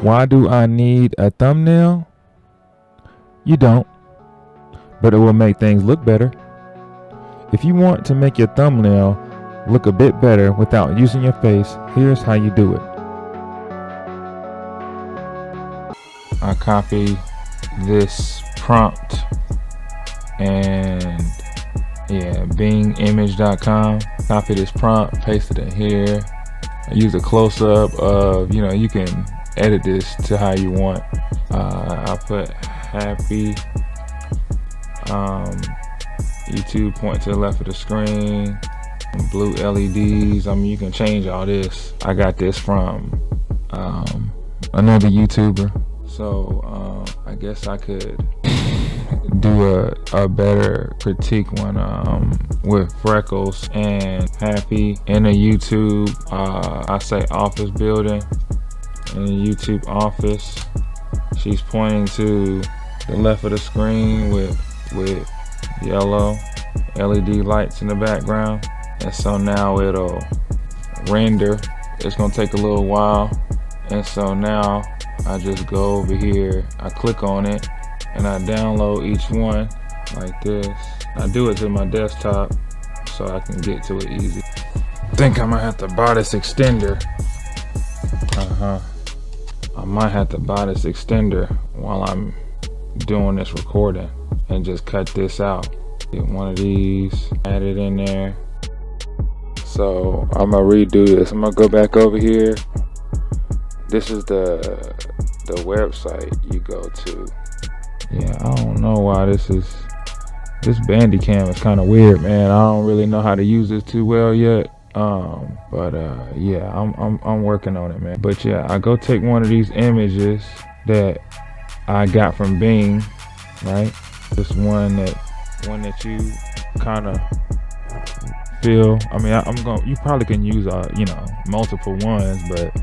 Why do I need a thumbnail? You don't, but it will make things look better. If you want to make your thumbnail look a bit better without using your face, here's how you do it. I copy this prompt and bingimage.com. Copy this prompt, paste it in here. I use a close-up of, you can edit this to how you want. I put happy, YouTube point to the left of the screen, blue LEDs. You can change all this. I got this from another YouTuber. So I guess I could do a better critique one with freckles and happy in a YouTube. I say office building in a YouTube office. She's pointing to the left of the screen with yellow LED lights in the background, and so now it'll render. It's gonna take a little while, and so now I just go over here, I click on it, and I download each one like this. I do it to my desktop so I can get to it easy. I think I might have to buy this extender. I might have to buy this extender while I'm doing this recording and just cut this out. Get one of these, add it in there. So I'm gonna redo this. I'm gonna go back over here. This is the website you go to. Yeah, I don't know why this Bandicam is kind of weird, man. I don't really know how to use this too well yet. I'm working on it, man. But yeah, I go take one of these images that I got from Bing, right? This one that you kind of feel. You probably can use multiple ones, but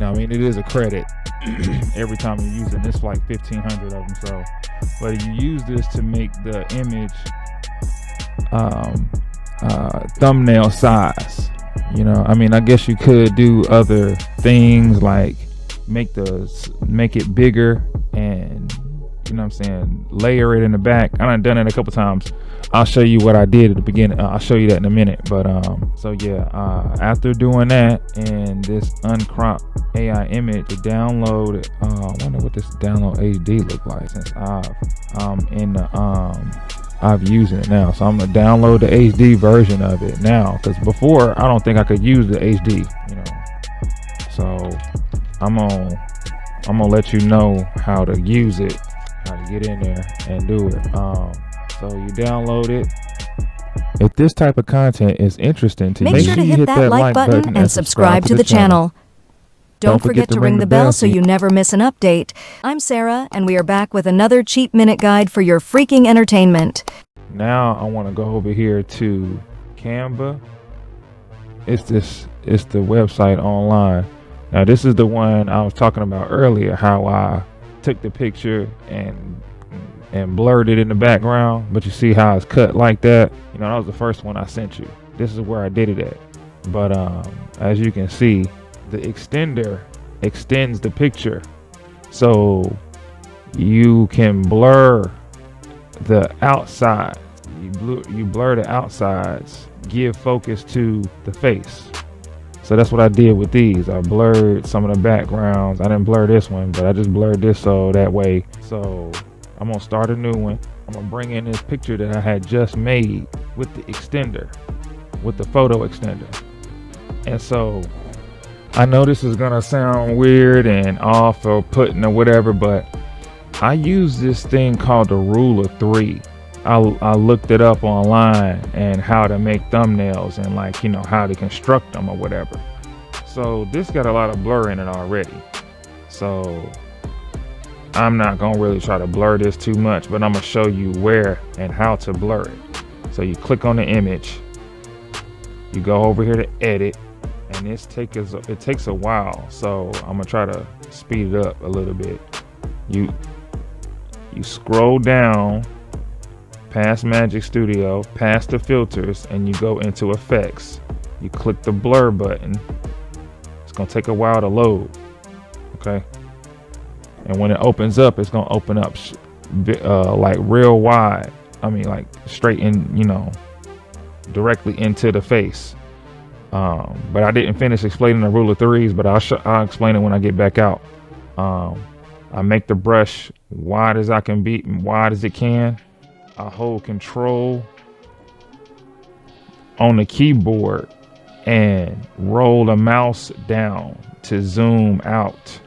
it is a credit every time you're using this, like 1,500 of them. So, but you use this to make the image thumbnail size. I guess you could do other things like make it bigger and layer it in the back. I've done it a couple times. I'll show you what I did at the beginning. I'll show you that in a minute. But after doing that and this uncropped AI image, to download it. I wonder what this download HD look like, since I'm using it now. So I'm gonna download the HD version of it now, because before I don't think I could use the HD. So I'm gonna let you know how to use it, how to get in there and do it. So you download it. If this type of content is interesting to you, make sure to hit that like button and subscribe to the channel. Don't forget to ring the bell so you never miss an update. I'm Sarah, and we are back with another cheap minute guide for your freaking entertainment. Now I want to go over here to Canva. It's the website online. Now this is the one I was talking about earlier, how I took the picture and blurred it in the background, but you see how it's cut like that. That was the first one I sent you. This is where I did it at. But as you can see, the extender extends the picture, so you can blur the outside. You blur the outsides, give focus to the face. So that's what I did with these. I blurred some of the backgrounds. I didn't blur this one, but I just blurred this so that way. So I'm gonna start a new one. I'm gonna bring in this picture that I had just made with the extender, with the photo extender. And so I know this is gonna sound weird and off or putting or whatever, but I use this thing called the rule of 3. I looked it up online and how to make thumbnails and how to construct them or whatever. So this got a lot of blur in it already. So I'm not gonna really try to blur this too much, but I'm gonna show you where and how to blur it. So you click on the image, you go over here to edit, and it takes a while. So I'm gonna try to speed it up a little bit. You scroll down past Magic Studio, past the filters, and you go into effects. You click the blur button, gonna take a while to load. Okay. And when it opens up, it's gonna open up like real wide. I mean, like straight in, you know, directly into the face. But I didn't finish explaining the rule of threes, but I'll explain it when I get back out. I make the brush wide as I can be, wide as it can. I hold control on the keyboard and roll the mouse down to zoom out.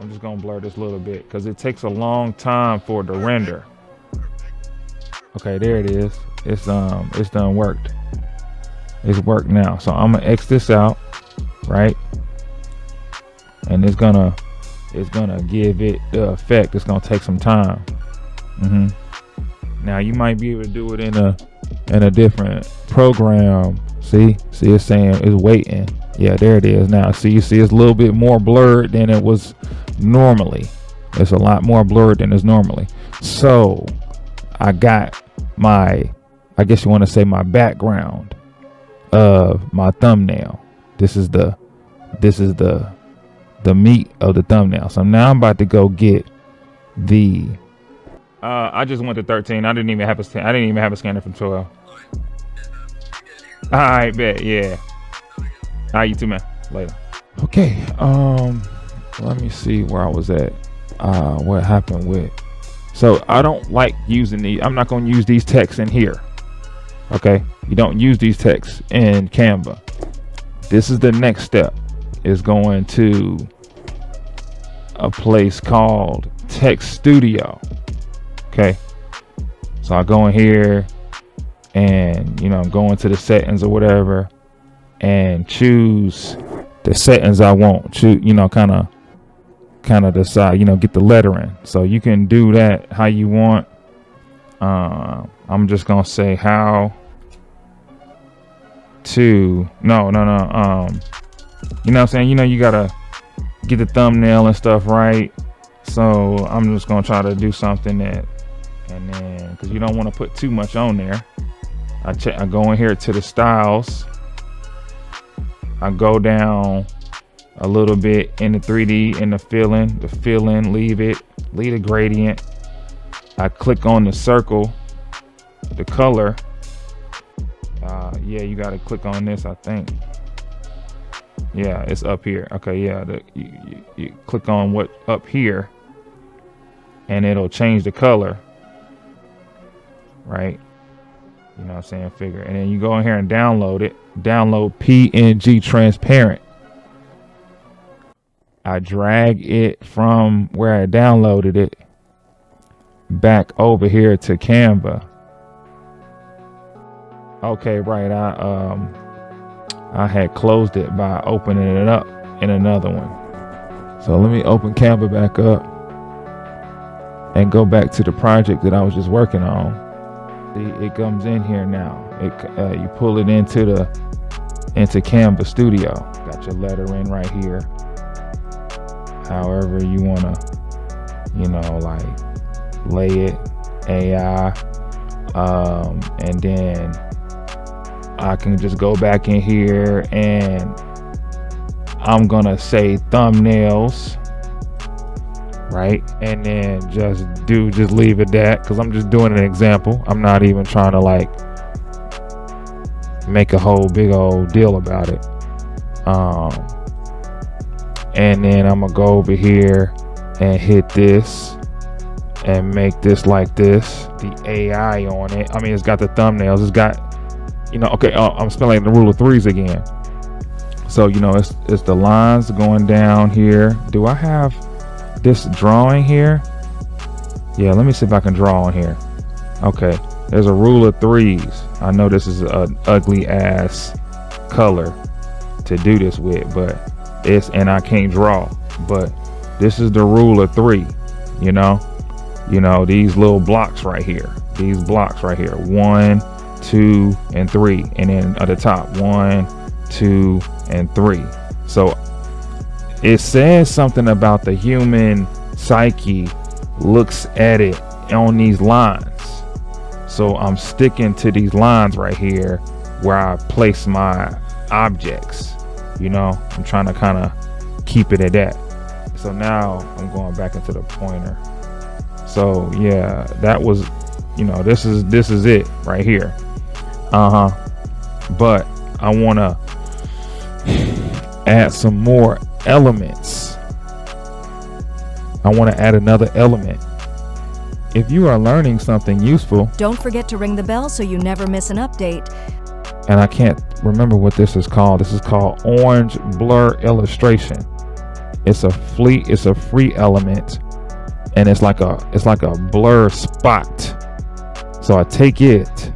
I'm just gonna blur this a little bit because it takes a long time for it to render. Okay, there it is. It's done worked. It's worked now. So I'm gonna X this out, right? And it's gonna give it the effect. It's gonna take some time. Now you might be able to do it in a different program. See it's saying it's waiting. Yeah, there it is now. See, you see it's a little bit more blurred than it was normally. It's a lot more blurred than it's normally. So I got my, I guess you want to say, my background of my thumbnail. This is the meat of the thumbnail. So now I'm about to go get the I just went to 13. I didn't even have a scanner from 12. All right, bet. Yeah. All right, you too, man. Later. Okay. Let me see where I was at. What happened with. So I don't like using these. I'm not going to use these texts in here. Okay. You don't use these texts in Canva. This is the next step. Is going to a place called Text Studio. Okay. So I go in here and, you know, go into the settings or whatever and choose the settings I want. Choose, you know, kind of decide, you know, get the lettering. So you can do that how you want. I'm just gonna say how to no. You know what I'm saying? You know, you gotta get the thumbnail and stuff right. So I'm just gonna try to do something that, and then because you don't want to put too much on there. I go in here to the styles. I go down a little bit in the 3D, in the filling, leave a gradient. I click on the circle, the color. Yeah, you got to click on this, I think. Yeah, it's up here. Okay, yeah, you click on what up here and it'll change the color, right? You know what I'm saying? Figure. And then you go in here and download it. Download PNG transparent. I drag it from where I downloaded it back over here to Canva. Okay, right. I had closed it by opening it up in another one. So let me open Canva back up and go back to the project that I was just working on. It comes in here now. You pull it into Canva Studio. Got your lettering right here. However you wanna, you know, like lay it, AI, and then I can just go back in here and I'm gonna say thumbnails, right? And then just leave it that, because I'm just doing an example. I'm not even trying to like make a whole big old deal about it. And then I'm gonna go over here and hit this and make this like this. The AI on it, I mean, it's got the thumbnails, it's got, you know, okay, I'm spelling the rule of threes again. So, you know, it's the lines going down here. Do I have this drawing here? Yeah, let me see if I can draw on here. Okay, there's a rule of threes. I know this is an ugly ass color to do this with, but and I can't draw, but this is the rule of three. You know, these little blocks right here, 1, 2, and 3, and then at the top 1, 2, and 3. So it says something about the human psyche looks at it on these lines. So I'm sticking to these lines right here where I place my objects. You know, I'm trying to kind of keep it at that. So now I'm going back into the pointer. So yeah, that was, you know, this is it right here. But I want to add some more elements. I want to add another element. If you are learning something useful, don't forget to ring the bell so you never miss an update. And I can't remember what this is called. This is called Orange Blur Illustration. It's a free element, and it's like a blur spot. So I take it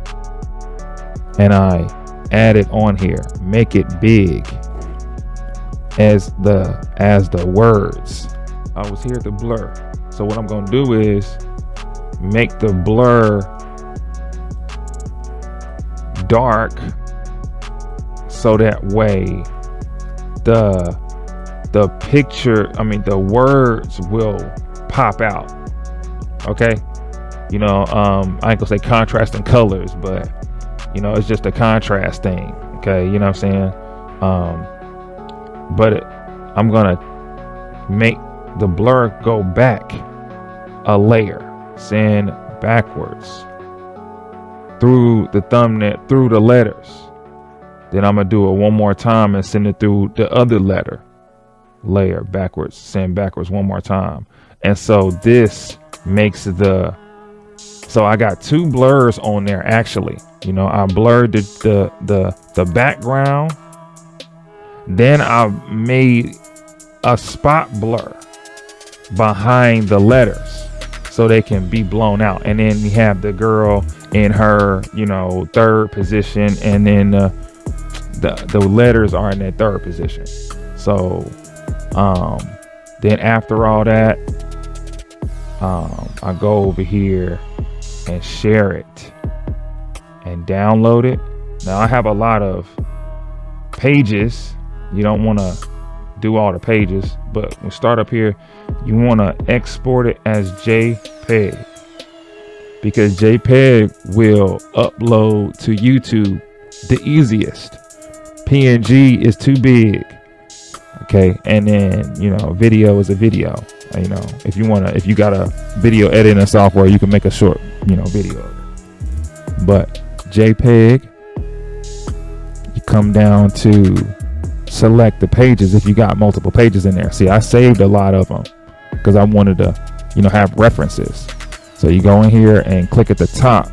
and I add it on here, make it big as the words. I was here at the blur. So what I'm gonna do is make the blur dark, so that way the picture, the words will pop out. Okay, you know, I ain't gonna say contrasting colors, but you know, it's just a contrast thing. Okay, you know what I'm saying? But I'm gonna make the blur go back a layer, send backwards through the thumbnail, through the letters. Then I'm gonna do it one more time and send it through the other layer backwards, send backwards one more time. And so this makes so I got two blurs on there actually. You know, I blurred the background, then I made a spot blur behind the letters so they can be blown out. And then we have the girl in her, you know, third position, and then the letters are in their third position. So then after all that, I go over here and share it and download it. Now I have a lot of pages. You don't want to do all the pages, but we start up here. You want to export it as JPEG, because JPEG will upload to YouTube the easiest. PNG is too big. Okay, and then, you know, video is a video. You know, if you got a video editing software, you can make a short, you know, video of it. But JPEG, you come down to select the pages if you got multiple pages in there. See, I saved a lot of them because I wanted to, you know, have references. So you go in here and click at the top,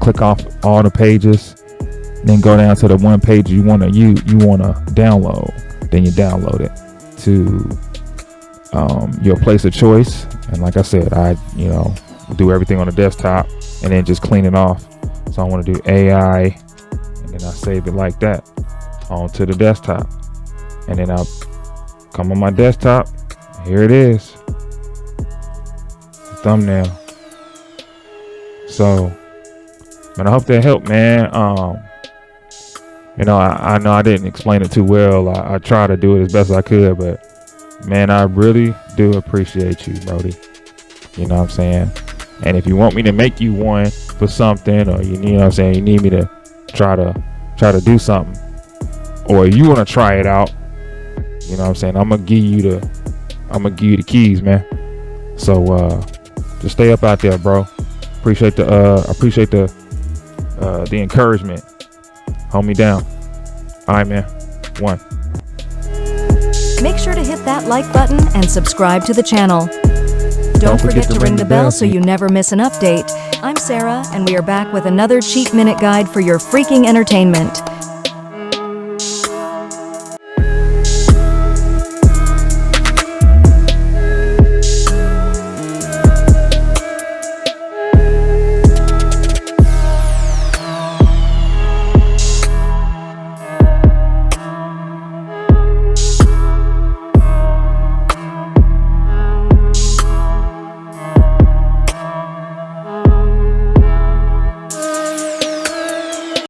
click off all the pages, then go down to the one page you want to download. Then you download it to your place of choice. And like I said, I, you know, do everything on the desktop and then just clean it off. So I want to do AI, and then I save it like that onto the desktop. And then I'll come on my desktop. Here it is, the thumbnail. So, man, I hope that helped, man. You know, I know I didn't explain it too well. I tried to do it as best as I could, but man, I really do appreciate you, Brody. You know what I'm saying? And if you want me to make you one for something, or you know what I'm saying, you need me to try to do something, or you want to try it out, you know what I'm saying, I'm gonna give you the keys, man. So just stay up out there, bro. Appreciate the encouragement. Hold me down. All right, man. One. Make sure to hit that like button and subscribe to the channel. Don't forget to ring the bell so you never miss an update. I'm Sarah, and we are back with another cheap minute guide for your freaking entertainment.